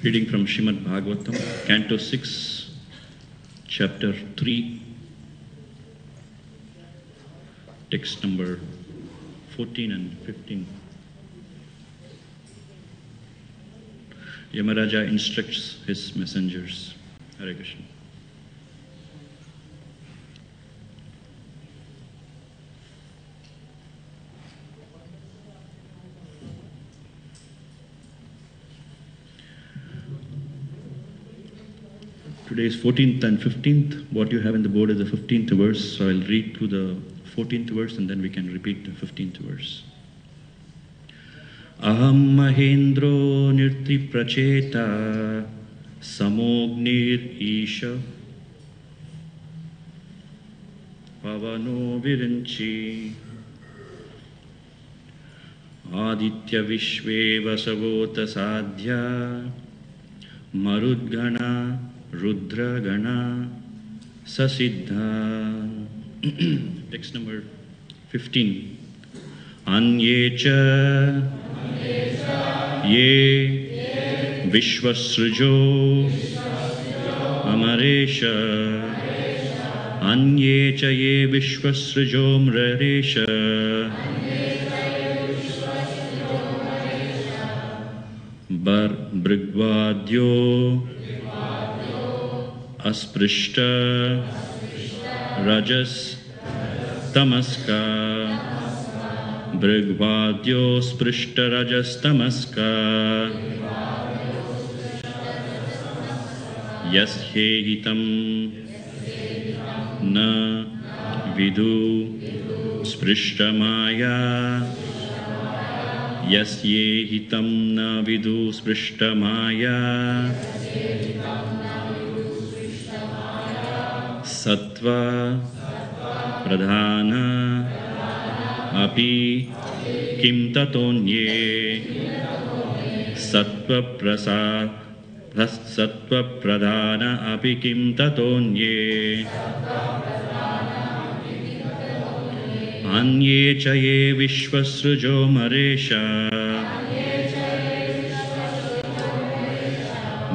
Reading from Srimad Bhagavatam, Canto 6, Chapter 3, text number 14 and 15. Yamaraja instructs his messengers. Hare Krishna. Today is 14th and 15th. What you have in the board is the 15th verse. So I'll read through the 14th verse and then we can repeat the 15th verse. Aham Mahendro Nirti Pracheta Samognir Isha Pavano Virinchi Aditya Vishve Vasavota Sadhya Marudgana Rudra Gana Sasiddha. Text number 15. Anyecha Ye Vishvasrujo Amaresha Anyecha Ye Vishvasrujo Mraresha Bar Brigvadyo Asprishta Rajas Tamaska Brigvadyo Sprishta Rajas Tamaska Yashehitam Na Vidu Sprishta Maya Yasyehitam Na Vidu Sprishta Maya Sattva Pradhana Api Kim Tatonye Sattva Prasad Sattva Pradhana Api Kim Tatonye Anye Chaye Vishvasrujo Maresha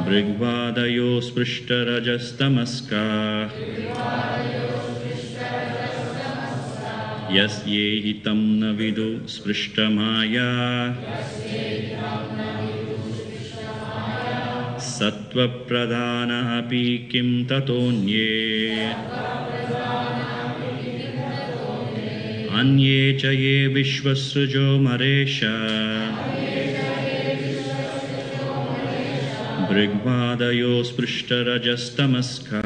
Brigvadayo Sprishta Rajas Tamaska Yasyehitam Na Vidu Sprishta Maya Sattva Pradhana Api Kim Tatonye Anye Chaye Vishvasrujo Maresha Brigvadayo Sprishta Rajas Tamaska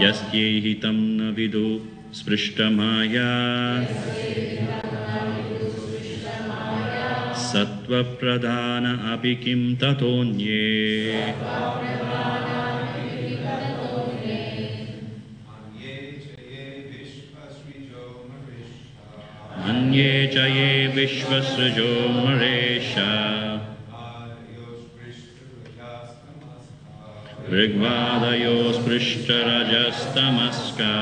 Yasyehitam Na Vidu Sprishta Maya Sattva Pradhana Api Kim Tatonye Anye Chaye Vishvasrujo Maresha Brigvadayo Sprishta Rajas Tamaska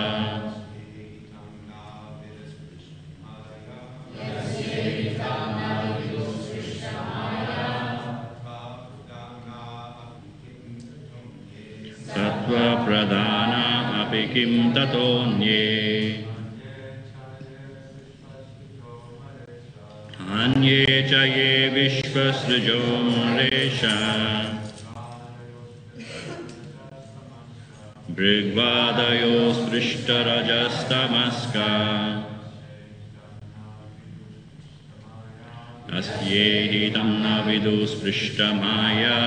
Sattva Pradhana Api Kim Tatonye Anye Chaye Vishvasrujo Maresha Brigvadayo Sprishta Rajas Tamaska Asyehitam Na Vidu Sprishta Maya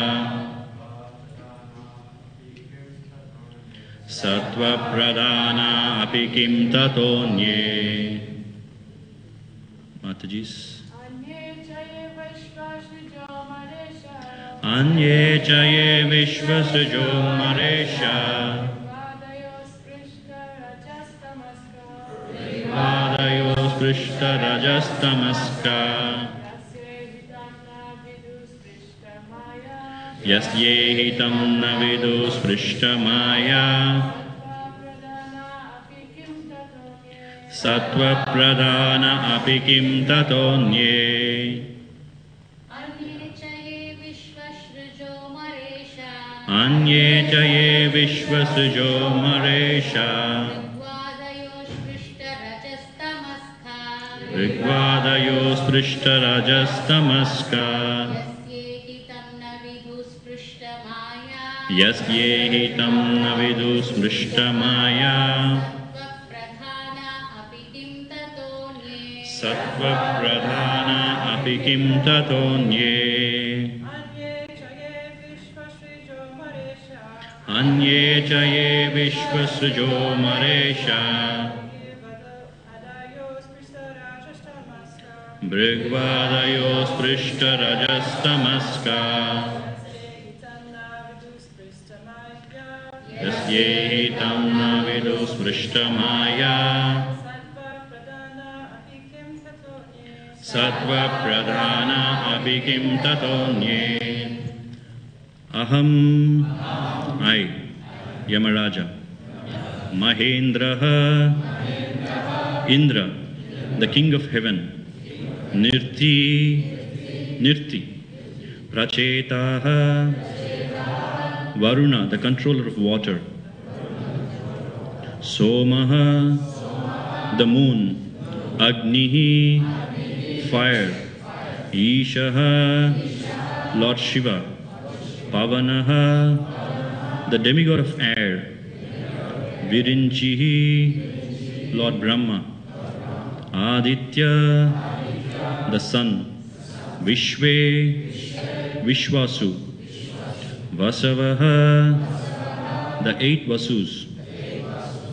Sattva Pradhana Api Kim Tatonye. Matajis. Anye Chaye Vishvasrujo Maresha Brigvadayo Sprishta Rajas Tamaska Yasyehitam Na Vidu Sprishta Maya Sattva Pradhana Api Kim Tatonye Anye cha ye vishvasrijo maresha. Rigvadayo sprishta rajastamaska. Yasye tam navidu sprishta maya. Sattva pradhana apikim tatonye. Anye cha ye vishvasrijo maresha. Brigvadayo sprishta rajastamaska. Yasye tam navidu sprishta maya. Sattva pradhana apikim tatonye. Aham, I, Yamaraja, Mahendraha, Indra, the king of heaven, Nirti, Prachetaha, Varuna, the controller of water, Somaha, the moon, Agnihi, fire, Ishaha, Lord Shiva, Pavanaha, the demigod of air, Virinchihi, Lord Brahma, Aditya, the sun, Vishve, Vishvasu, Vasavaha, the 8 Vasus,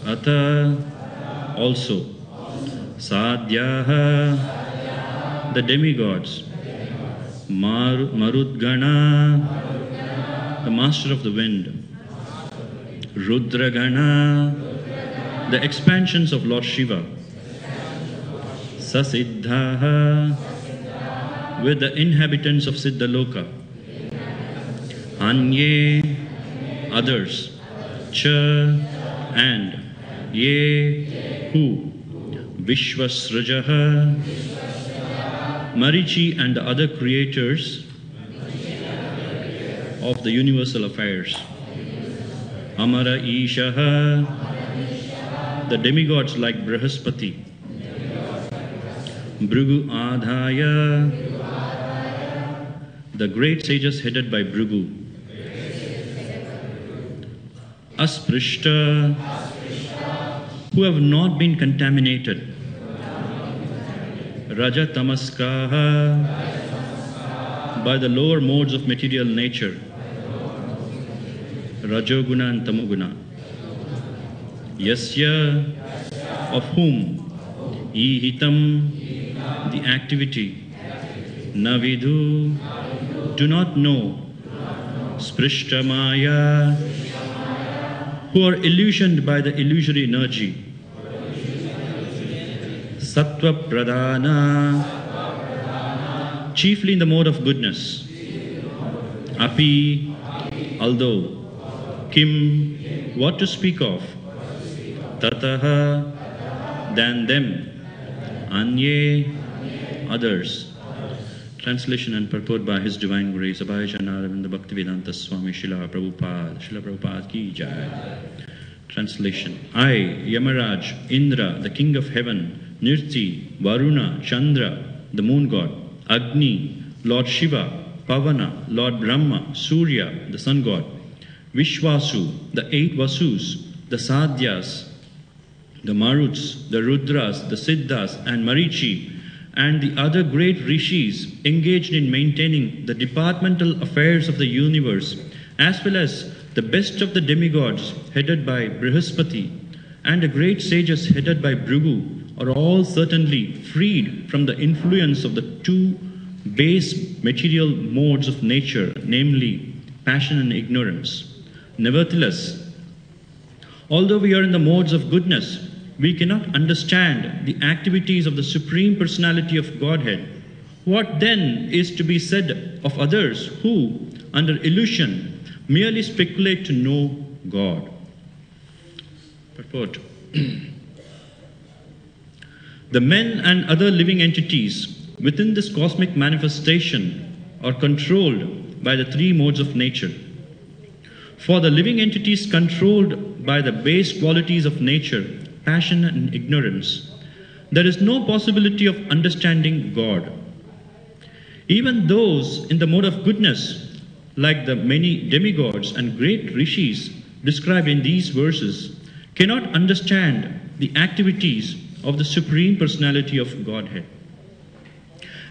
Atha, also, Sadhyaha, the demigods, Marudgana, the master of the wind, Rudragana, the expansions of Lord Shiva, Sasiddhaha, with the inhabitants of Siddhaloka, Anye, others, Cha, and Ye, who, Vishvasrajaha, Marichi and the other creators of the universal affairs. Amara Ishaha, the demigods like Brihaspati. Bhrigu Adhaya, the great sages headed by Bhrigu. Asprishta, who have not been contaminated. Rajatamaskaha, by the lower modes of material nature. Rajoguna and Tamoguna. Yasya, of whom, Ihitam, the activity, Navidhu, do not know, Sprishta Maya, who are illusioned by the illusory energy. Sattva Pradhana, chiefly in the mode of goodness. Api, although. Kim, what to speak of. Tataha, than them. Anye, others. Translation and purport by His Divine Grace, Abhay Janaravinda Bhaktivedanta Swami Srila Prabhupada ki jai. Translation. I, Yamaraj, Indra, the king of heaven, Nirti, Varuna, Chandra, the moon god, Agni, Lord Shiva, Pavana, Lord Brahma, Surya, the sun god, Vishvasu, the 8 Vasus, the Sadhyas, the Maruts, the Rudras, the Siddhas, and Marichi, and the other great rishis engaged in maintaining the departmental affairs of the universe, as well as the best of the demigods headed by Brihaspati, and the great sages headed by Bhrigu, are all certainly freed from the influence of the 2 base material modes of nature, namely passion and ignorance. Nevertheless, although we are in the modes of goodness, we cannot understand the activities of the Supreme Personality of Godhead. What then is to be said of others who, under illusion, merely speculate to know God? Purport. The men and other living entities within this cosmic manifestation or controlled by the three modes of nature. For the living entities controlled by the base qualities of nature, passion and ignorance, there is no possibility of understanding God. Even those in the mode of goodness, like the many demigods and great rishis described in these verses, cannot understand the activities of the Supreme Personality of Godhead.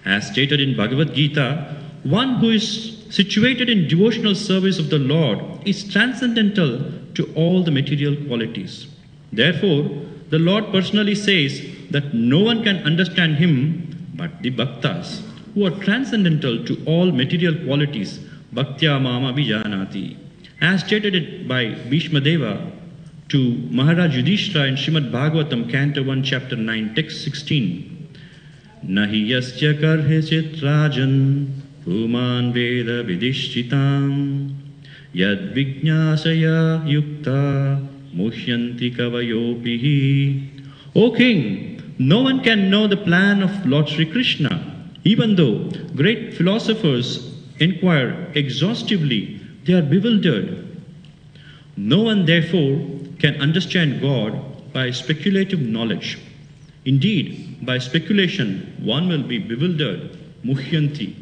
As stated in Bhagavad Gita, one who is situated in devotional service of the Lord is transcendental to all the material qualities. Therefore, the Lord personally says that no one can understand him but the bhaktas, who are transcendental to all material qualities, bhaktya mama vijanati. As stated by Bhishma Deva to Maharaj Yudhishthira in Srimad Bhagavatam, Canto 1, Chapter 9, Text 16. Nahi yasya karhechit rajan puman veda vidishchitam yad vijnasaya yukta muhyanti kavayopihi. O king, no one can know the plan of Lord Sri Krishna. Even though great philosophers inquire exhaustively, they are bewildered. No one, therefore, can understand God by speculative knowledge. Indeed, by speculation, one will be bewildered, muhyanti.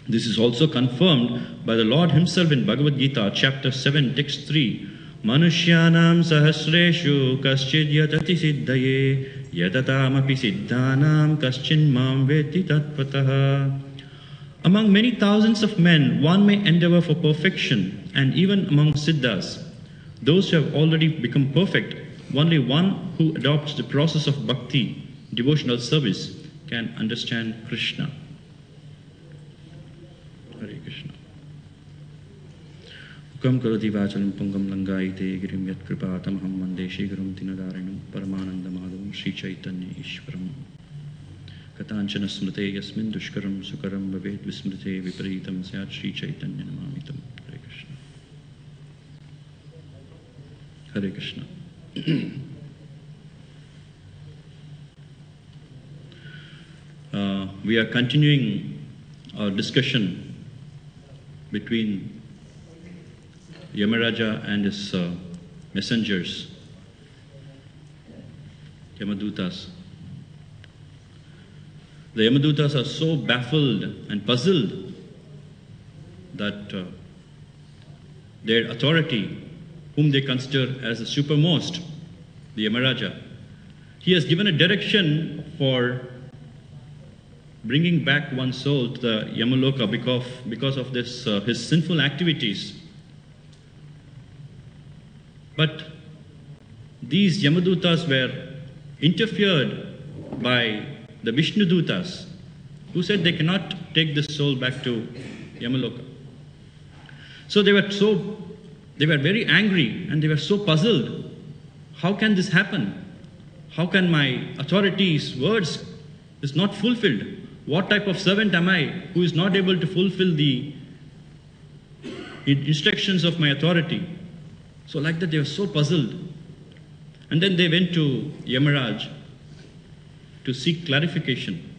This is also confirmed by the Lord himself in Bhagavad Gita, chapter 7, text 3. Manushyanam sahasreshu kaschid yatati siddhaye yatatam siddhanam kaschin mam veti tatpataha. Among many thousands of men, one may endeavor for perfection, and even among siddhas, those who have already become perfect, only one who adopts the process of bhakti, devotional service, can understand Krishna. Hare Krishna. Ukam karoti vachalam pungam langaite girim yat kripatam ham mande shigrum tinadarinam paramananda madhavam Sri Chaitanya Ishwaram. Katanchana smrite yasmin dushkaram sukaram bhavet vismrite vipareetam syat Sri Chaitanya namamitam. Hare Krishna. Hare Krishna. We are continuing our discussion between Yamaraja and his messengers, Yamadutas. The Yamadutas are so baffled and puzzled that their authority, whom they consider as the supermost, the Yamaraja, he has given a direction for bringing back one's soul to the Yamaloka because of this his sinful activities. But these Yamadutas were interfered by the Vishnudutas, who said they cannot take this soul back to Yamaloka. So they were very angry and they were so puzzled. How can this happen? How can my authority's words is not fulfilled? What type of servant am I who is not able to fulfill the instructions of my authority? So like that they were so puzzled. And then they went to Yamaraj to seek clarification.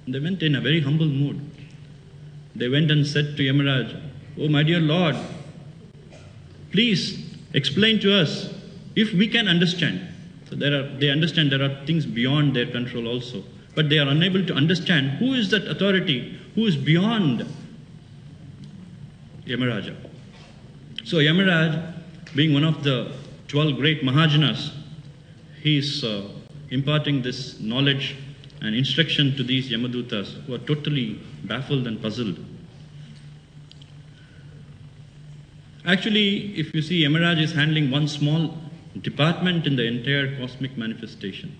They went in a very humble mood. They went and said to Yamaraj, "Oh my dear Lord, please explain to us if we can understand." So they understand there are things beyond their control also. But they are unable to understand who is that authority, who is beyond Yamaraja. So Yamaraj, being one of the 12 great Mahajanas, he is imparting this knowledge and instruction to these Yamadutas who are totally baffled and puzzled. Actually, if you see, Yamaraj is handling one small department in the entire cosmic manifestation.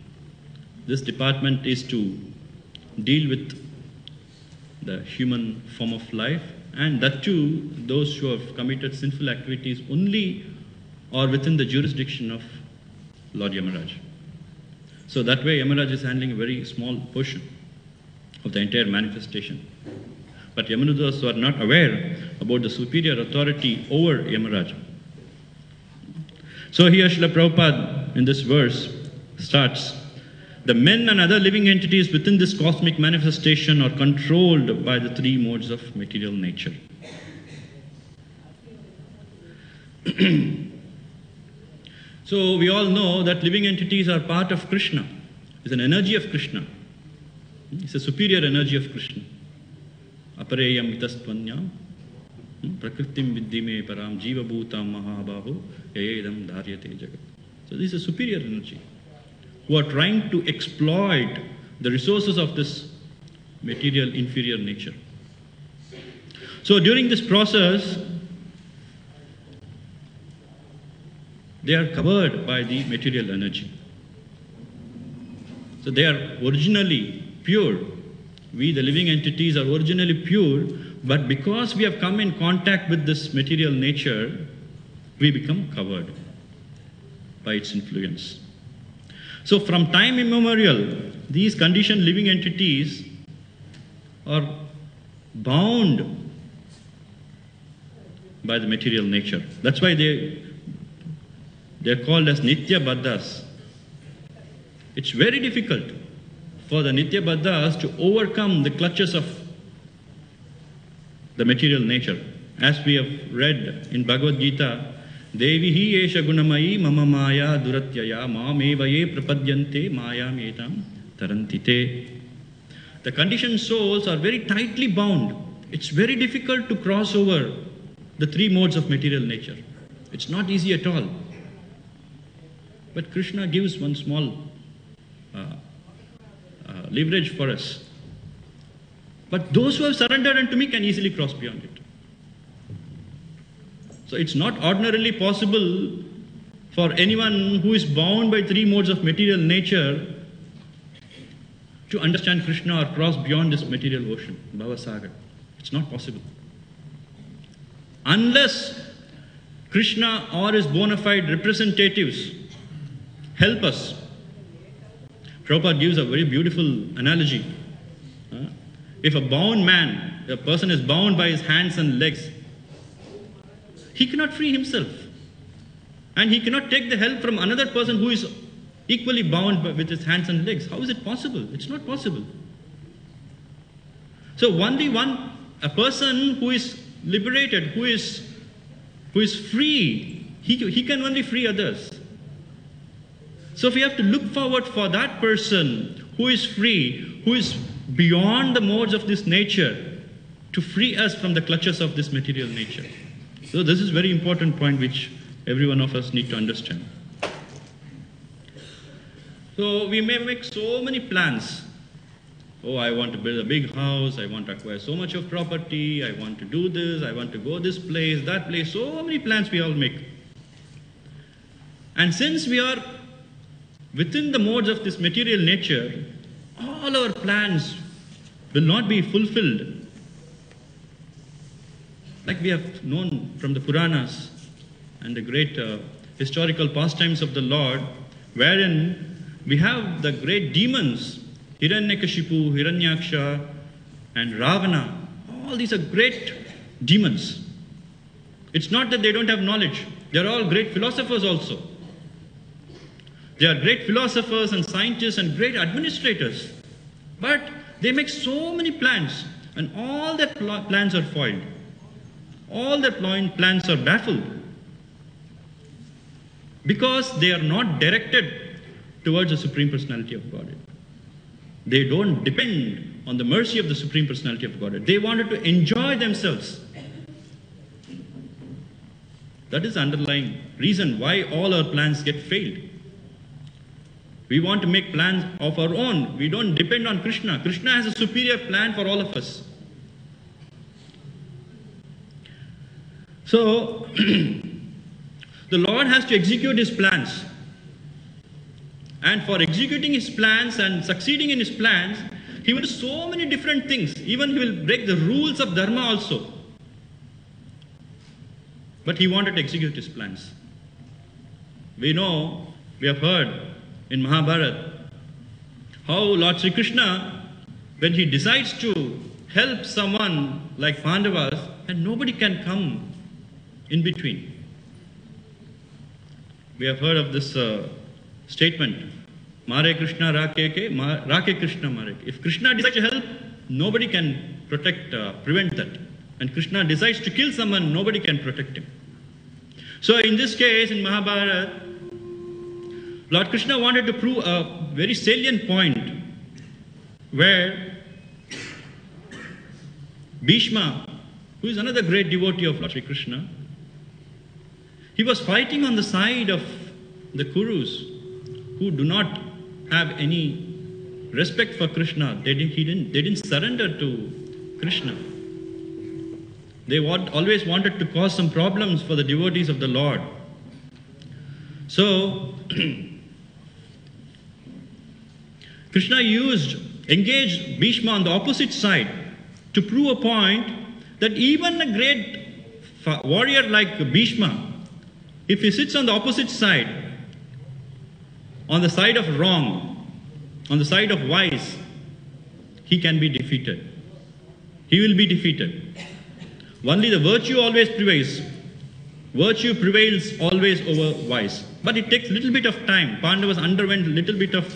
This department is to deal with the human form of life, and that too, those who have committed sinful activities only or within the jurisdiction of Lord Yamaraj. So that way Yamaraj is handling a very small portion of the entire manifestation. But Yamadutas are not aware about the superior authority over Yamaraj. So here Srila Prabhupada in this verse starts, The men and other living entities within this cosmic manifestation are controlled by the three modes of material nature. So we all know that living entities are part of Krishna. It's an energy of Krishna. It's a superior energy of Krishna. Apareyam itastvanyam prakritim viddhime param jiva bhutam mahabaho yayedam dharyate jagat. So this is a superior energy who are trying to exploit the resources of this material inferior nature. So during this process, they are covered by the material energy. So they are originally pure. We, the living entities, are originally pure, but because we have come in contact with this material nature, we become covered by its influence. So from time immemorial, these conditioned living entities are bound by the material nature. That's why they're called as Nitya Baddhas. It's very difficult for the Nitya Baddhas to overcome the clutches of the material nature. As we have read in Bhagavad Gita, Devi hi esha gunamayi mama maya duratyaya mam evaye prapadyante mayam etam tarantite. The conditioned souls are very tightly bound. It's very difficult to cross over the three modes of material nature. It's not easy at all. But Krishna gives one small leverage for us. But those who have surrendered unto me can easily cross beyond it. So it's not ordinarily possible for anyone who is bound by three modes of material nature to understand Krishna or cross beyond this material ocean, Bhavasagar. It's not possible. Unless Krishna or his bona fide representatives help us. Prabhupada gives a very beautiful analogy. If a bound man, a person is bound by his hands and legs, he cannot free himself. And he cannot take the help from another person who is equally bound with his hands and legs. How is it possible? It's not possible. So only a person who is liberated, who is free, he can only free others. So we have to look forward for that person who is free, who is beyond the modes of this nature, to free us from the clutches of this material nature. So this is a very important point which every one of us need to understand. So we may make so many plans. Oh, I want to build a big house, I want to acquire so much of property, I want to do this, I want to go this place, that place, so many plans we all make. And since we are within the modes of this material nature, all our plans will not be fulfilled. Like we have known from the Puranas and the great historical pastimes of the Lord, wherein we have the great demons, Hiranyakashipu, Hiranyaksha, and Ravana. All these are great demons. It's not that they don't have knowledge. They are all great philosophers also. They are great philosophers and scientists and great administrators. But they make so many plans, and all their plans are foiled. All their plans are baffled. Because they are not directed towards the Supreme Personality of Godhead. They don't depend on the mercy of the Supreme Personality of Godhead. They wanted to enjoy themselves. That is the underlying reason why all our plans get failed. We want to make plans of our own. We don't depend on Krishna. Krishna has a superior plan for all of us. So, the Lord has to execute His plans. And for executing His plans and succeeding in His plans, He will do so many different things. Even He will break the rules of Dharma also. But He wanted to execute His plans. We know, we have heard in Mahabharata how Lord Sri Krishna, when He decides to help someone like Pandavas, and nobody can come in between. We have heard of this statement Mare Krishna, Rake Krishna, Mare. If Krishna decides to help, nobody can prevent that. And Krishna decides to kill someone, nobody can protect him. So in this case, in Mahabharata, Lord Krishna wanted to prove a very salient point where Bhishma, who is another great devotee of Lord Sri Krishna, he was fighting on the side of the Kurus who do not have any respect for Krishna. They didn't surrender to Krishna. They always wanted to cause some problems for the devotees of the Lord. So, Krishna engaged Bhishma on the opposite side to prove a point that even a great warrior like Bhishma, if he sits on the opposite side, on the side of wrong, on the side of vice, he can be defeated. He will be defeated. Only the virtue always prevails. Virtue prevails always over vice. But it takes a little bit of time. Pandavas underwent a little bit of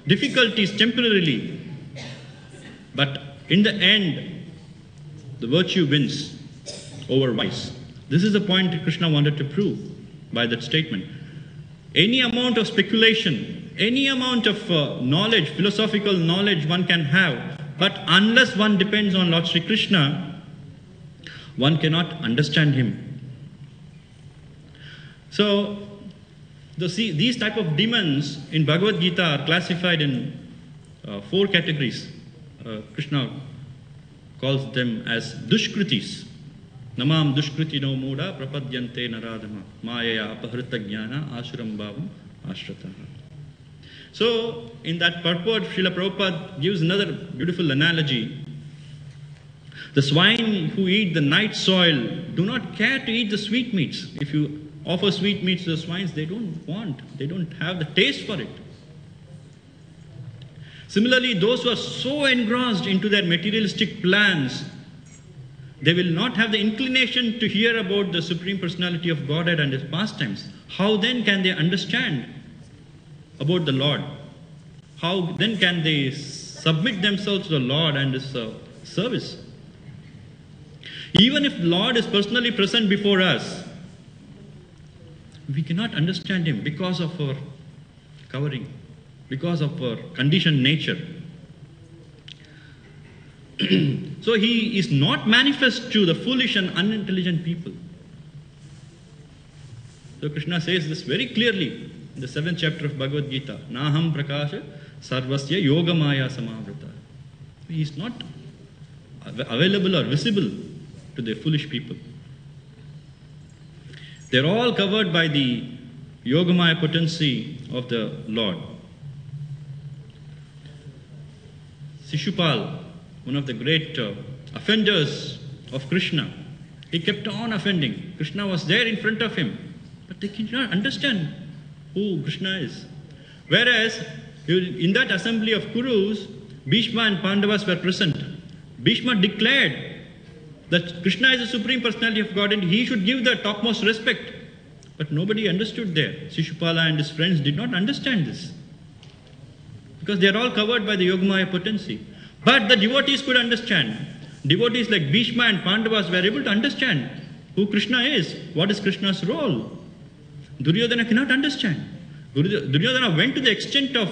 difficulties temporarily. But in the end, the virtue wins over vice. This is the point that Krishna wanted to prove by that statement. Any amount of speculation, any amount of knowledge, philosophical knowledge one can have, but unless one depends on Lord Sri Krishna, one cannot understand him. So, these type of demons in Bhagavad Gita are classified in 4 categories. Krishna calls them as dushkritis. Namam dushkritino muda prapadyante naradama mayaya apahrita jnana asuram bhavam ashrataha. So, in that purport, Srila Prabhupada gives another beautiful analogy. The swine who eat the night soil do not care to eat the sweetmeats. If you offer sweetmeats to the swines, they don't have the taste for it. Similarly, those who are so engrossed into their materialistic plans, they will not have the inclination to hear about the Supreme Personality of Godhead and His pastimes. How then can they understand about the Lord? How then can they submit themselves to the Lord and His service? Even if the Lord is personally present before us, we cannot understand Him because of our covering, because of our conditioned nature. So He is not manifest to the foolish and unintelligent people. So Krishna says this very clearly in the 7th chapter of Bhagavad Gita. Naham prakasha sarvasya yogamaya samavrita. He is not available or visible to the foolish people. They're all covered by the yogamaya potency of the Lord. Shishupal, one of the great offenders of Krishna, he kept on offending. Krishna was there in front of him, but they could not understand who Krishna is. Whereas, in that assembly of Kurus, Bhishma and Pandavas were present. Bhishma declared that Krishna is the Supreme Personality of God and he should give the topmost respect. But nobody understood there. Shishupala and his friends did not understand this, because they are all covered by the Yogamaya potency. But the devotees could understand. Devotees like Bhishma and Pandavas were able to understand who Krishna is, what is Krishna's role. Duryodhana cannot understand. Duryodhana went to the extent of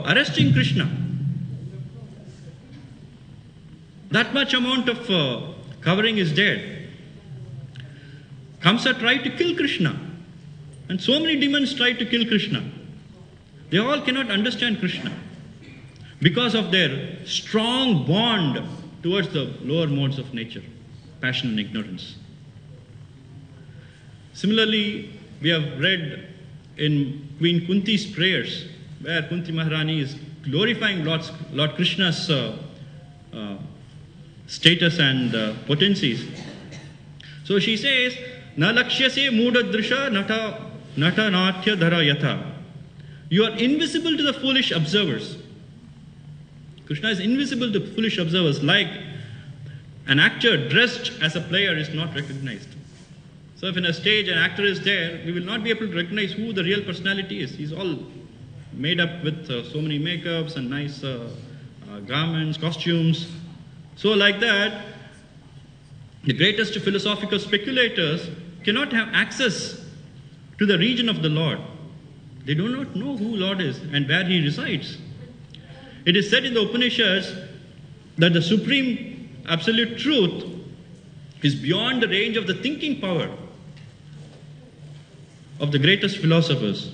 arresting Krishna. That much amount of covering is there. Kamsa tried to kill Krishna, and so many demons tried to kill Krishna. They all cannot understand Krishna because of their strong bond towards the lower modes of nature, passion and ignorance. Similarly, we have read in Queen Kunti's prayers, where Kunti Maharani is glorifying Lord Krishna's status and potencies. So she says, Na lakshyase mudadrisha nata natya dhara yatha. You are invisible to the foolish observers. Krishna is invisible to foolish observers, like an actor dressed as a player is not recognized. So if in a stage an actor is there, we will not be able to recognize who the real personality is. He's all made up with so many makeups and nice garments, costumes. So like that, the greatest philosophical speculators cannot have access to the region of the Lord. They do not know who Lord is and where He resides. It is said in the Upanishads that the supreme absolute truth is beyond the range of the thinking power of the greatest philosophers.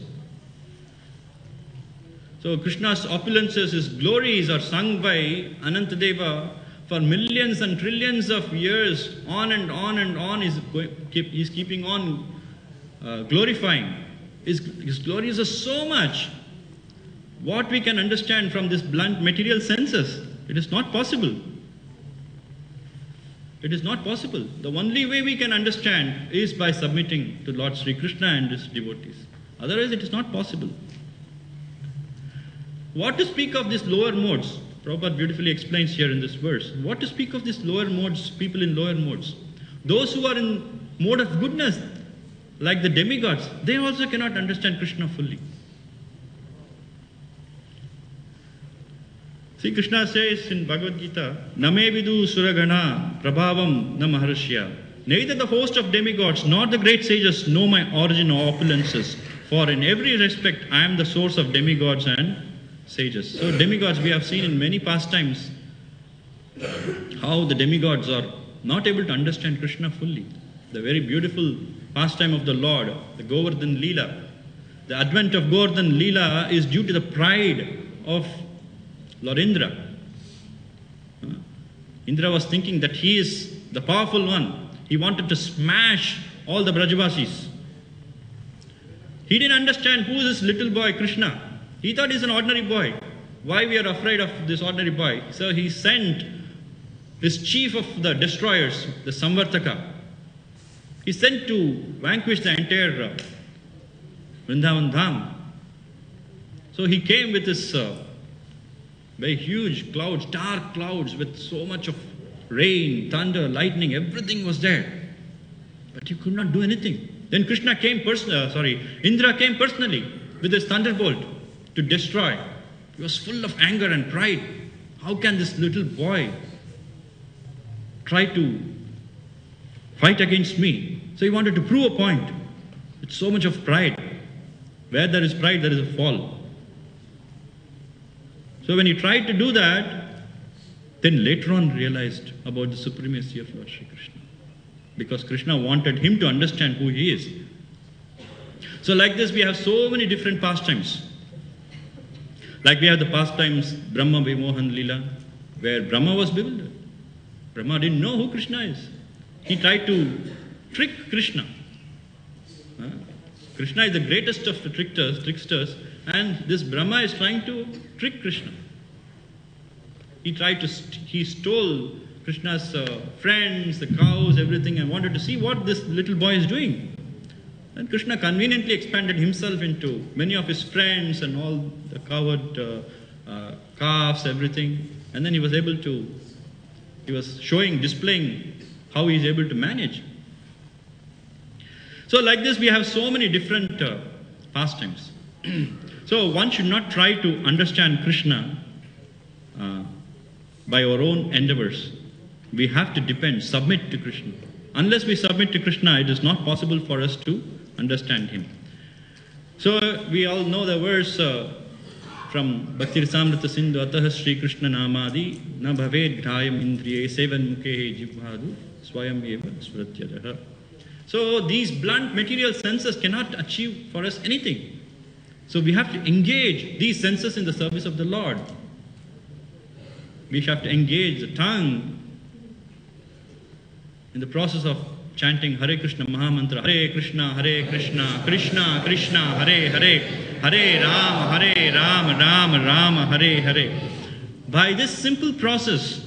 So Krishna's opulences, His glories are sung by Anantadeva for millions and trillions of years, on and on and on. He's keeping on glorifying. His glories are so much. What we can understand from this blunt material senses, it is not possible. It is not possible. The only way we can understand is by submitting to Lord Sri Krishna and His devotees. Otherwise, it is not possible. What to speak of these lower modes? Prabhupada beautifully explains here in this verse. What to speak of these lower modes, people in lower modes? Those who are in mode of goodness, like the demigods, they also cannot understand Krishna fully. See, Krishna says in Bhagavad Gita, Name vidu suragana prabhavam na maharshya. Neither the host of demigods nor the great sages know my origin or opulences, for in every respect I am the source of demigods and sages. So demigods, we have seen in many pastimes how the demigods are not able to understand Krishna fully. The very beautiful pastime of the Lord, the Govardhan Leela. The advent of Govardhan Leela is due to the pride of Lord Indra. Indra was thinking that he is the powerful one. He wanted to smash all the Brajavasis. He didn't understand who is this little boy Krishna. He thought he's an ordinary boy. Why we are afraid of this ordinary boy? So he sent his chief of the destroyers, the Samvartaka. He sent to vanquish the entire Vrindavan Dham. So he came with this very huge clouds, dark clouds with so much of rain, thunder, lightning, everything was there. But he could not do anything. Then Krishna came Indra came personally with his thunderbolt to destroy. He was full of anger and pride. How can this little boy try to fight against me? So he wanted to prove a point with so much of pride. Where there is pride, there is a fall. So when he tried to do that, then later on realized about the supremacy of Lord Sri Krishna. Because Krishna wanted him to understand who he is. So like this, we have so many different pastimes. Like we have the pastimes Brahma Vimohan Leela, where Brahma was bewildered. Brahma didn't know who Krishna is. He tried to trick Krishna. Krishna is the greatest of the tricksters, and this Brahma is trying to trick Krishna. He stole Krishna's friends, the cows, everything, and wanted to see what this little boy is doing. And Krishna conveniently expanded himself into many of his friends and all the covered calves, everything. And then he was displaying how he is able to manage. So like this, we have so many different pastimes. So one should not try to understand Krishna by our own endeavors. We have to submit to Krishna. Unless we submit to Krishna, it is not possible for us to understand him. So we all know the verse from Bhakti Rasamrita Sindhu, Ataha Sri Krishna Namadi, Na Bhaved Grayam Indriye Sevan Mukhe Jivhadu Swayam Eva Svratyadaha. So these blunt material senses cannot achieve for us anything. So we have to engage these senses in the service of the Lord. We have to engage the tongue in the process of chanting Hare Krishna Mahamantra, Hare Krishna, Krishna Krishna, Hare Hare, Hare Ram, Ram Hare Hare. By this simple process,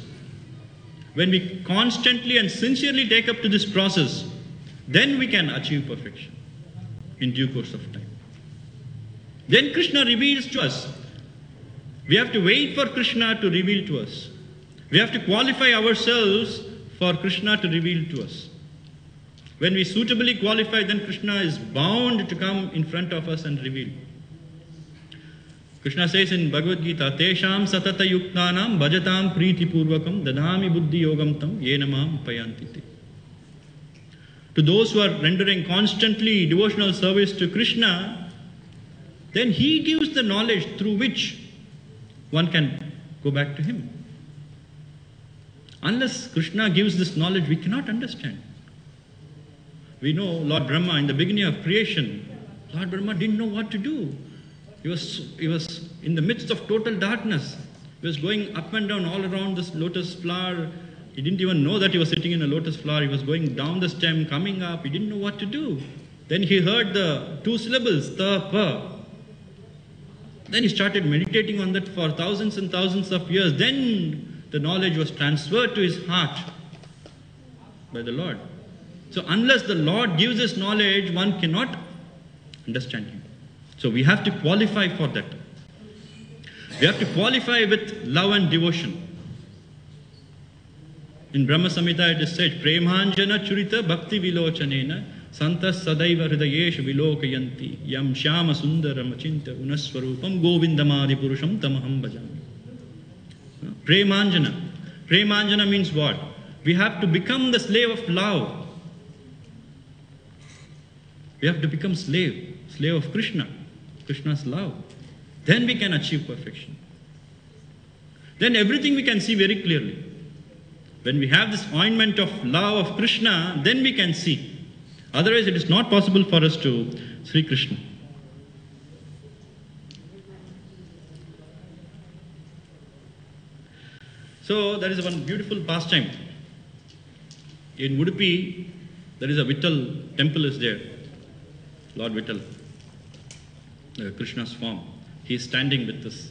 when we constantly and sincerely take up to this process, then we can achieve perfection in due course of time. Then Krishna reveals to us. We have to wait for Krishna to reveal to us. We have to qualify ourselves for Krishna to reveal to us. When we suitably qualify, then Krishna is bound to come in front of us and reveal. Krishna says in Bhagavad Gita, Tesham satata yuktanam bhajatam priti purvakam dadami buddhi yogam tam yenamam upayantiti. To those who are rendering constantly devotional service to Krishna, then he gives the knowledge through which one can go back to him. Unless Krishna gives this knowledge, we cannot understand. We know Lord Brahma, in the beginning of creation, Lord Brahma didn't know what to do. He was in the midst of total darkness. He was going up and down all around this lotus flower. He didn't even know that he was sitting in a lotus flower. He was going down the stem, coming up. He didn't know what to do. Then he heard the two syllables, ta, pa. Then he started meditating on that for thousands and thousands of years. Then the knowledge was transferred to his heart by the Lord. So unless the Lord gives us knowledge, one cannot understand him. So we have to qualify for that. We have to qualify with love and devotion. In Brahma Samhita it is said, Premhanjana churita bhakti vilochanena santas sadaiva hridayeshu vilokayanti yam shyama sundaram achinta unaswarupam govindamadi purusham tamaham bhajami. Premhanjana. Premhanjana means what? We have to become the slave of love. We have to become slave of Krishna, Krishna's love. Then we can achieve perfection. Then everything we can see very clearly. When we have this ointment of love of Krishna, then we can see. Otherwise it is not possible for us to see Krishna. So there is one beautiful pastime. In Udupi, there is a Vittal temple is there. Lord Vittal, Krishna's form. He is standing with his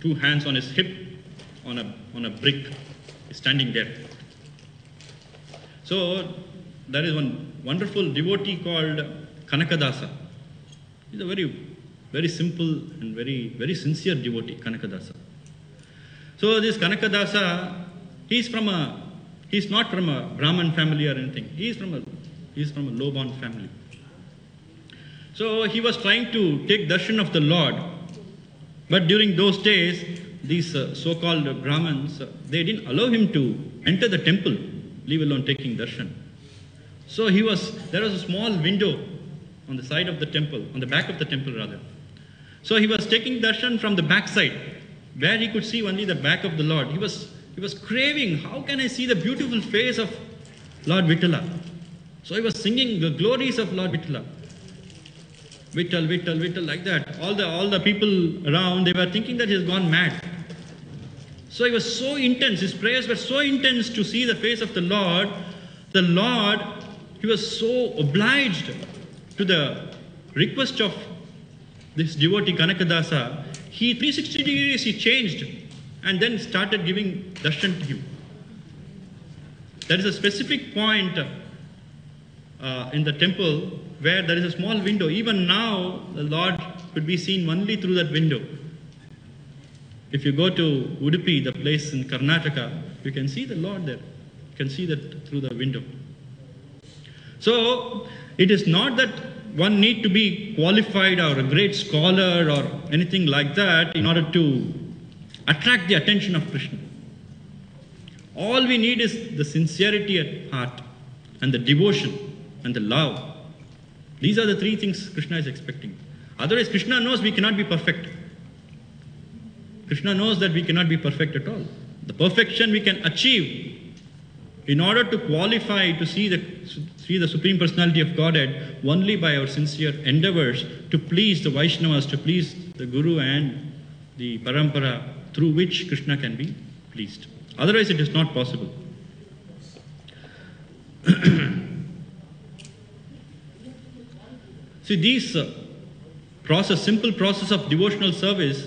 two hands on his hip on a brick. He is standing there. So there is one wonderful devotee called Kanakadasa. He is a very, very simple and very, very sincere devotee, Kanakadasa. So this Kanakadasa, he is not from a Brahman family or anything. He is from a low-born family. So he was trying to take darshan of the Lord, but during those days, these so-called Brahmins, they didn't allow him to enter the temple, leave alone taking darshan. So there was a small window on the side of the temple, on the back of the temple rather. So he was taking darshan from the back side, where he could see only the back of the Lord. He was craving, how can I see the beautiful face of Lord Vittala? So he was singing the glories of Lord Vittala. Vittal, Vittal, Vittal, like that. All the people around, they were thinking that he has gone mad. So he was so intense, his prayers were so intense to see the face of the Lord. The Lord, he was so obliged to the request of this devotee Kanakadasa. 360 degrees he changed and then started giving darshan to him. There is a specific point in the temple where there is a small window. Even now, the Lord could be seen only through that window. If you go to Udupi, the place in Karnataka, you can see the Lord there. You can see that through the window. So, it is not that one need to be qualified or a great scholar or anything like that in order to attract the attention of Krishna. All we need is the sincerity at heart and the devotion and the love. These are the three things Krishna is expecting. Otherwise, Krishna knows we cannot be perfect. Krishna knows that we cannot be perfect at all. The perfection we can achieve in order to qualify to see the Supreme Personality of Godhead only by our sincere endeavors to please the Vaishnavas, to please the Guru and the Parampara through which Krishna can be pleased. Otherwise, it is not possible. See, this simple process of devotional service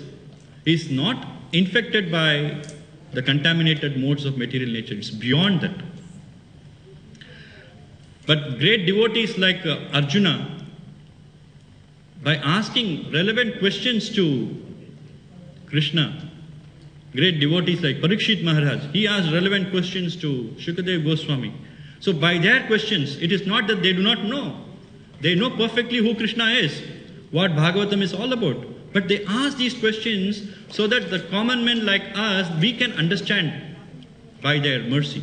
is not infected by the contaminated modes of material nature. It's beyond that. But great devotees like Arjuna, by asking relevant questions to Krishna, great devotees like Parikshit Maharaj, he asked relevant questions to Shukadev Goswami. So by their questions, it is not that they do not know. They know perfectly who Krishna is, what Bhagavatam is all about. But they ask these questions so that the common men like us, we can understand by their mercy.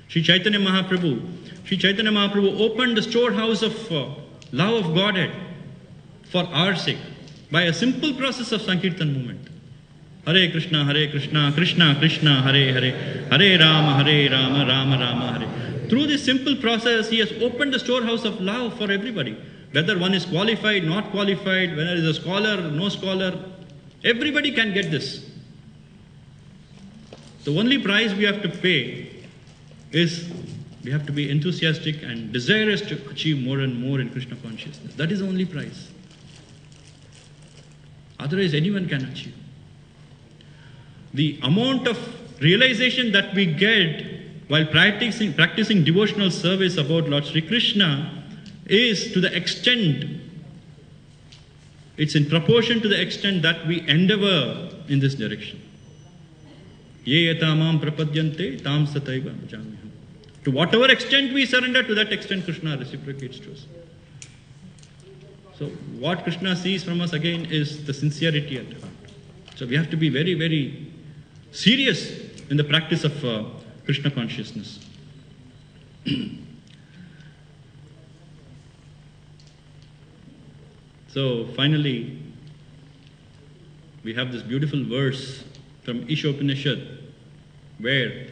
Sri Chaitanya Mahaprabhu opened the storehouse of love of Godhead for our sake by a simple process of Sankirtan movement. Hare Krishna, Krishna Krishna, Hare Hare, Hare Rama, Rama Rama, Hare. Through this simple process, he has opened the storehouse of love for everybody. Whether one is qualified, not qualified, whether is a scholar, no scholar, everybody can get this. The only price we have to pay is we have to be enthusiastic and desirous to achieve more and more in Krishna consciousness. That is the only price. Otherwise, anyone can achieve. The amount of realization that we get while practicing devotional service about Lord Sri Krishna is to the extent, it's in proportion to the extent that we endeavor in this direction. Ye yatamam prapadyante tam sataiva bhajamiham. To whatever extent we surrender, to that extent Krishna reciprocates to us. So what Krishna sees from us again is the sincerity at heart. So we have to be very, very serious in the practice of Krishna consciousness. So finally, we have this beautiful verse from Ishopanishad where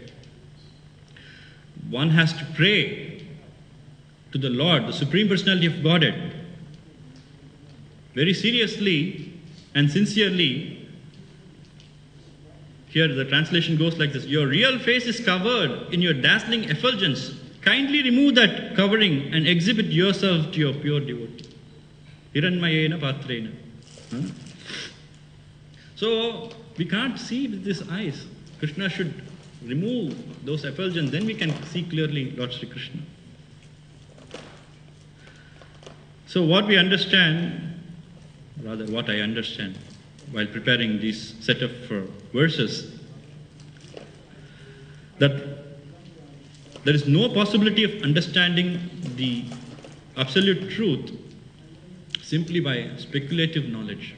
one has to pray to the Lord, the Supreme Personality of Godhead, very seriously and sincerely. Here the translation goes like this: your real face is covered in your dazzling effulgence. Kindly remove that covering and exhibit yourself to your pure devotee. Hiranmayena patrena. So we can't see with these eyes. Krishna should remove those effulgence, then we can see clearly Lord Sri Krishna. So what we understand, rather what I understand while preparing this set of verses, that there is no possibility of understanding the absolute truth simply by speculative knowledge.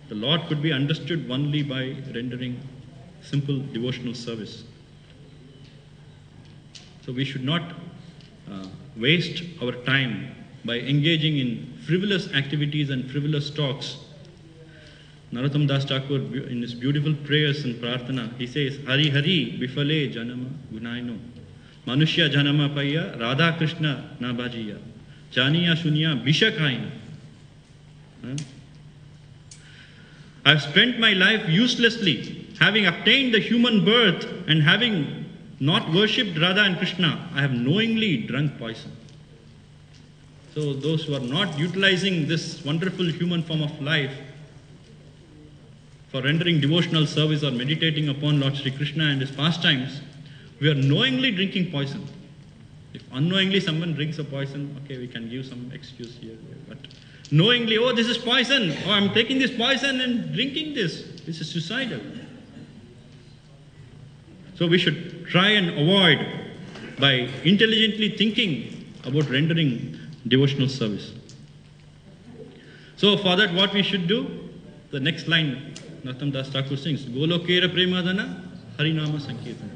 The Lord could be understood only by rendering simple devotional service. So we should not waste our time by engaging in frivolous activities and frivolous talks. Narottam Das Thakur, in his beautiful prayers and prarthana, he says, Hari Hari Bifale Janama Gunaino Manushya Janama Paya Radha Krishna Nabajiya Janiya Shunya Bishakaina. I have spent my life uselessly, having obtained the human birth and having not worshipped Radha and Krishna. I have knowingly drunk poison. So those who are not utilizing this wonderful human form of life for rendering devotional service or meditating upon Lord Sri Krishna and his pastimes, we are knowingly drinking poison. If unknowingly someone drinks a poison, okay, we can give some excuse here, but knowingly, oh, this is poison, oh, I'm taking this poison and drinking this is suicidal. So we should try and avoid by intelligently thinking about rendering devotional service. So for that, what we should do? The next line, Narottam Das Thakur sings, Golokera Premadana Harinama Sankirtan.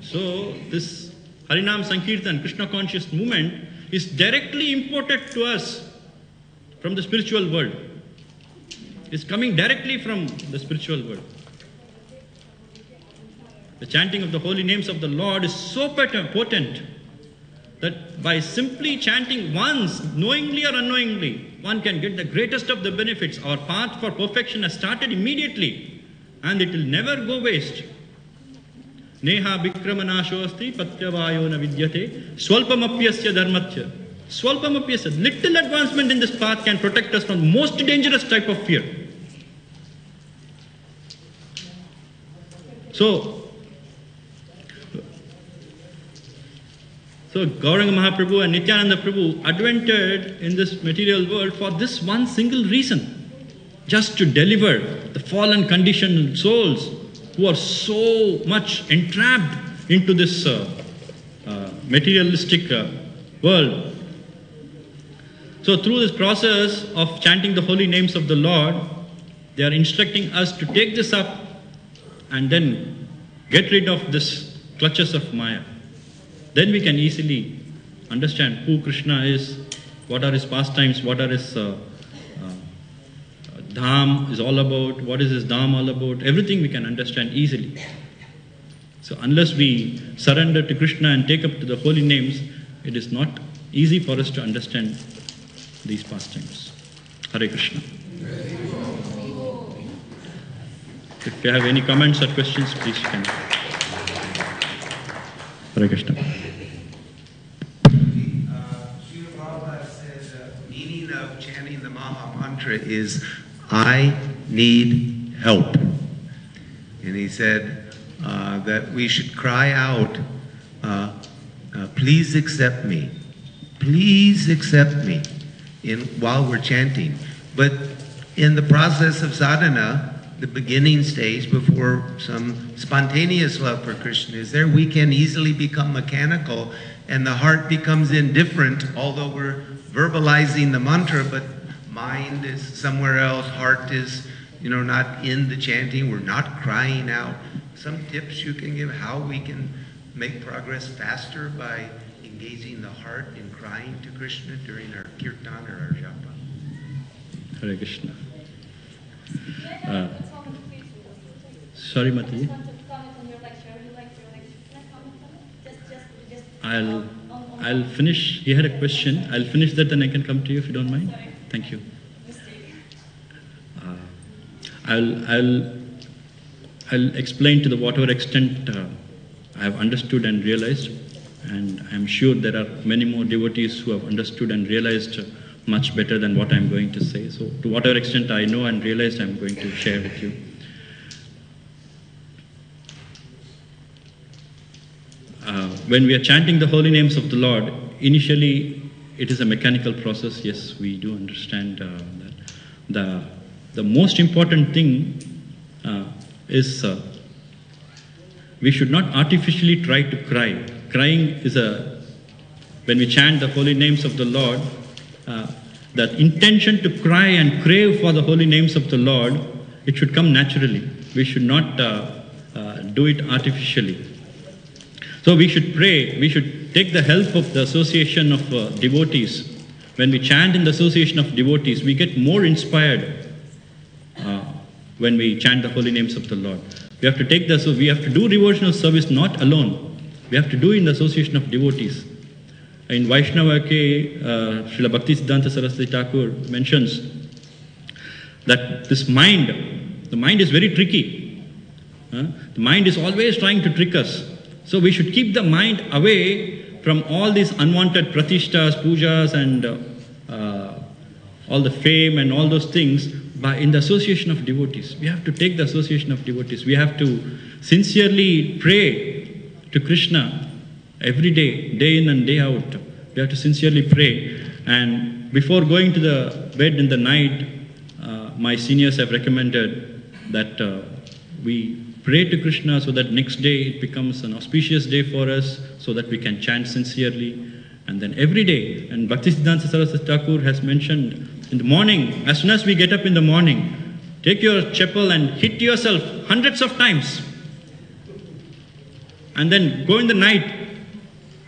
So this Harinam Sankirtan, Krishna conscious movement, is directly imported to us from the spiritual world. It's coming directly from the spiritual world. The chanting of the holy names of the Lord is so potent that by simply chanting once, knowingly or unknowingly, one can get the greatest of the benefits. Our path for perfection has started immediately and it will never go waste. Neha Bikramana asti Patyavayo na vidyate Swalpamapyasya dharmatya. Swalpamapyasya. Little advancement in this path can protect us from the most dangerous type of fear. So Gauranga Mahaprabhu and Nityananda Prabhu adventured in this material world for this one single reason, just to deliver the fallen conditioned souls who are so much entrapped into this materialistic world. So through this process of chanting the holy names of the Lord, they are instructing us to take this up and then get rid of this clutches of Maya. Then we can easily understand who Krishna is, what are his pastimes, what are his dham is all about, what is his dham all about, everything we can understand easily. So unless we surrender to Krishna and take up to the holy names, it is not easy for us to understand these pastimes. Hare Krishna. If you have any comments or questions, please you can. Hare Krishna. Srila Prabhupada said the meaning of chanting the Maha Mantra is, I need help. And he said that we should cry out, please accept me. Please accept me while we're chanting. But in the process of sadhana, the beginning stage before some spontaneous love for Krishna is there, we can easily become mechanical and the heart becomes indifferent, although we're verbalizing the mantra, but mind is somewhere else, heart is, not in the chanting, we're not crying out. Some tips you can give how we can make progress faster by engaging the heart in crying to Krishna during our kirtan or our japa. Hare Krishna. Sorry, Mataji. I'll finish. He had a question. I'll finish that, then I can come to you if you don't mind. Thank you. I'll explain to the whatever extent I have understood and realized, and I'm sure there are many more devotees who have understood and realized much better than what I'm going to say. So to whatever extent I know and realized, I'm going to share with you. When we are chanting the holy names of the Lord, initially it is a mechanical process. Yes, we do understand that. The most important thing is we should not artificially try to cry. Crying is when we chant the holy names of the Lord, that intention to cry and crave for the holy names of the Lord, it should come naturally. We should not do it artificially. So we should pray, we should take the help of the association of devotees. When we chant in the association of devotees, we get more inspired when we chant the holy names of the Lord. We have to take we have to do devotional service not alone. We have to do in the association of devotees. In Vaishnava Ke, Srila Bhaktisiddhanta Saraswati Thakur mentions that the mind is very tricky. The mind is always trying to trick us. So we should keep the mind away from all these unwanted pratishtas, pujas, and all the fame and all those things in the association of devotees. We have to take the association of devotees. We have to sincerely pray to Krishna every day, day in and day out. We have to sincerely pray. And before going to the bed in the night, my seniors have recommended that we pray to Krishna so that next day it becomes an auspicious day for us, so that we can chant sincerely. And then every day, and Bhaktisiddhanta Saraswati Thakur has mentioned, in the morning, as soon as we get up in the morning, take your chappal and hit yourself hundreds of times. And then go in the night,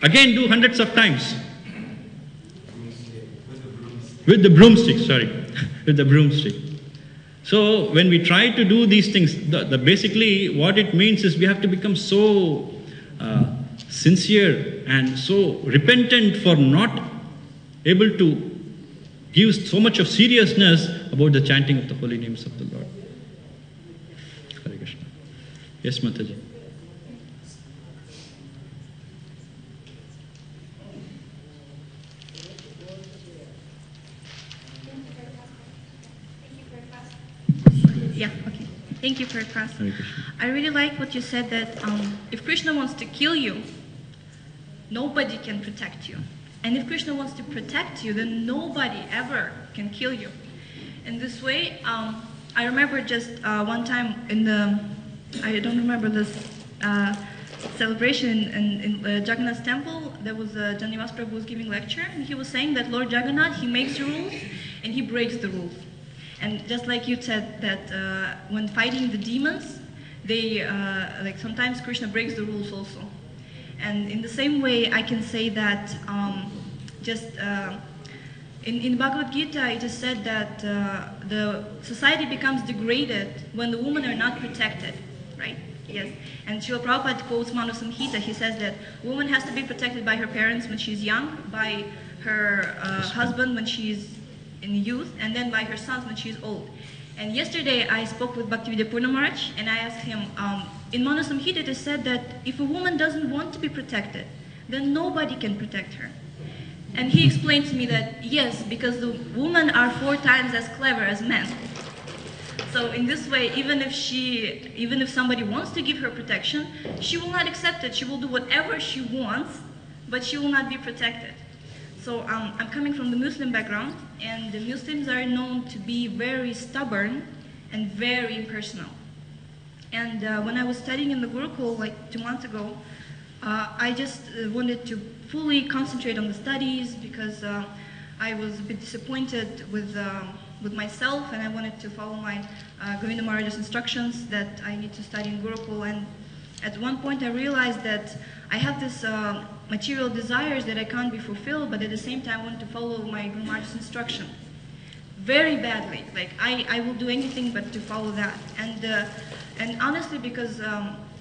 again do hundreds of times. With the broomstick, sorry. With the broomstick. So when we try to do these things, basically what it means is we have to become so sincere and so repentant for not able to give so much of seriousness about the chanting of the holy names of the Lord. Hare Krishna. Yes, Mataji. Yeah, okay. Thank you for your class. I really like what you said that if Krishna wants to kill you, nobody can protect you. And if Krishna wants to protect you, then nobody ever can kill you. In this way, I remember just one time I don't remember this celebration in Jagannath temple, there was Janivas Prabhu was giving lecture, and he was saying that Lord Jagannath, he makes the rules and he breaks the rules. And just like you said that when fighting the demons, they like sometimes Krishna breaks the rules also. And in the same way, I can say that in Bhagavad Gita, it is said that the society becomes degraded when the women are not protected, right? Yes. And Srila Prabhupada quotes Manu Samhita. He says that woman has to be protected by her parents when she's young, by her husband when she's in youth, and then by her sons when she's old. And yesterday I spoke with Bhaktivedanta Purna Maharaj, and I asked him, in Manu Samhita it is said that if a woman doesn't want to be protected, then nobody can protect her. And he explained to me that, yes, because the women are 4 times as clever as men. So in this way, even if somebody wants to give her protection, she will not accept it. She will do whatever she wants, but she will not be protected. So I'm coming from the Muslim background, and the Muslims are known to be very stubborn and very impersonal. And when I was studying in the Gurukul like 2 months ago, I just wanted to fully concentrate on the studies because I was a bit disappointed with myself, and I wanted to follow my Govinda Maharaj's instructions that I need to study in Gurukul. And at one point I realized that I have this material desires that I can't be fulfilled, but at the same time I want to follow my Guru Maharaj's instruction very badly. Like I will do anything but to follow that. And honestly, because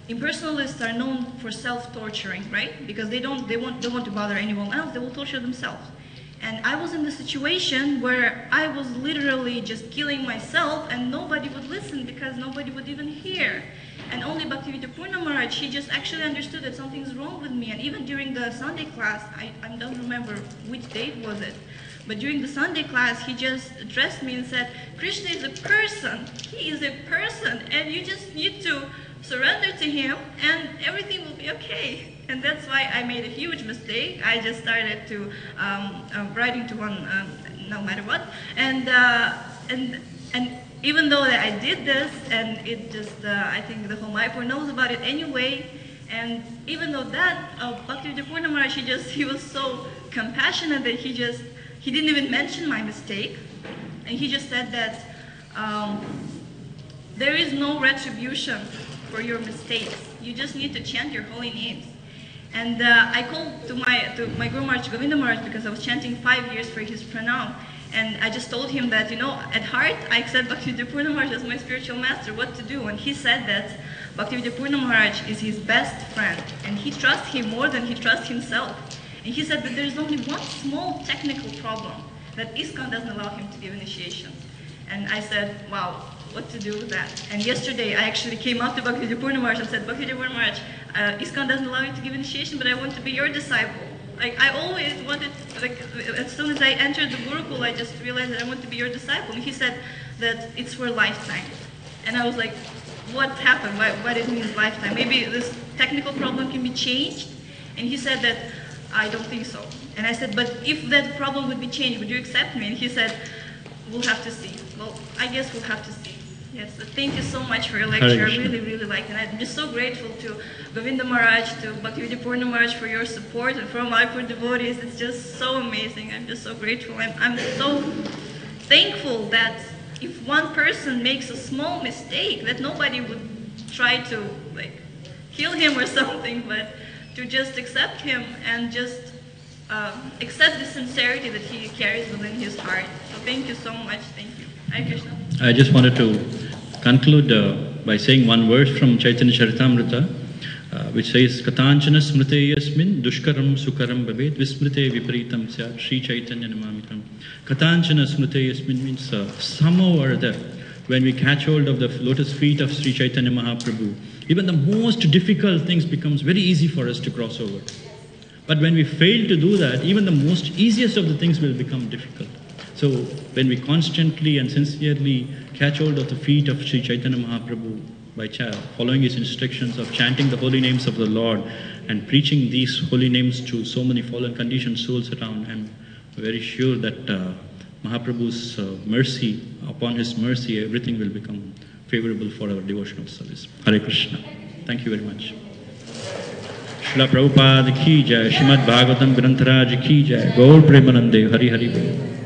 impersonalists are known for self-torturing, right? Because they don't want to bother anyone else, they will torture themselves. And I was in the situation where I was literally just killing myself, and nobody would listen because nobody would even hear. And only Bhaktivedanta Purna Maharaj, he just actually understood that something's wrong with me. And even during the Sunday class, I don't remember which date was it, but during the Sunday class, he just addressed me and said, Krishna is a person. He is a person, and you just need to surrender to him, and everything will be okay. And that's why I made a huge mistake. I just started to writing to one no matter what, and even though that I did this, and it just I think the whole Mayapur knows about it anyway. And even though that Bhaktivedanta Purna Maharaj, he was so compassionate that he didn't even mention my mistake, and he just said that there is no retribution for your mistakes. You just need to chant your holy names. And I called to my Guru Maharaj, Govinda Maharaj, because I was chanting 5 years for his pranam. And I just told him that, at heart, I accept Bhaktivedanta Purna Maharaj as my spiritual master, what to do. And he said that Bhaktivedanta Purna Maharaj is his best friend, and he trusts him more than he trusts himself. And he said that there's only one small technical problem, that ISKCON doesn't allow him to give initiation. And I said, wow, what to do with that? And yesterday I actually came up to Bhaktivedanta Purna Maharaj and said, Bhaktivedanta Purna Maharaj, ISKCON doesn't allow you to give initiation, but I want to be your disciple. Like, I always wanted, like, as soon as I entered the Gurukul, I just realized that I want to be your disciple. And he said that it's for a lifetime. And I was like, what happened? Why did it mean lifetime? Maybe this technical problem can be changed? And he said that, I don't think so. And I said, but if that problem would be changed, would you accept me? And he said, we'll have to see. Well, I guess we'll have to see. Yes, so thank you so much for your lecture. I really, really liked it. I'm just so grateful to Govinda Maharaj, to Bhaktivedanta Purna Maharaj for your support, and from Mayapur devotees. It's just so amazing. I'm just so grateful. I'm so thankful that if one person makes a small mistake, that nobody would try to like kill him or something, but to just accept him and just accept the sincerity that he carries within his heart. So thank you so much. Thank you. Hare Krishna. I just wanted to conclude by saying one verse from Chaitanya Charitamrita, which says, Katanchana smrite yasmin dushkaram sukaram babet vismrite vipareetam syat Sri Chaitanya namamitam. Katanchana smrite yasmin means somehow or other, when we catch hold of the lotus feet of Sri Chaitanya Mahaprabhu, even the most difficult things becomes very easy for us to cross over. But when we fail to do that, even the most easiest of the things will become difficult. So when we constantly and sincerely catch hold of the feet of Sri Chaitanya Mahaprabhu by following his instructions of chanting the holy names of the Lord and preaching these holy names to so many fallen conditioned souls around, I'm very sure that Mahaprabhu's mercy, upon his mercy, everything will become favorable for our devotional service. Hare Krishna. Thank you very much. Srila Prabhupada की जय, श्रीमद् भागवतम ग्रंथराज की जय, गौर प्रेमानंदे हरि हरि बोल।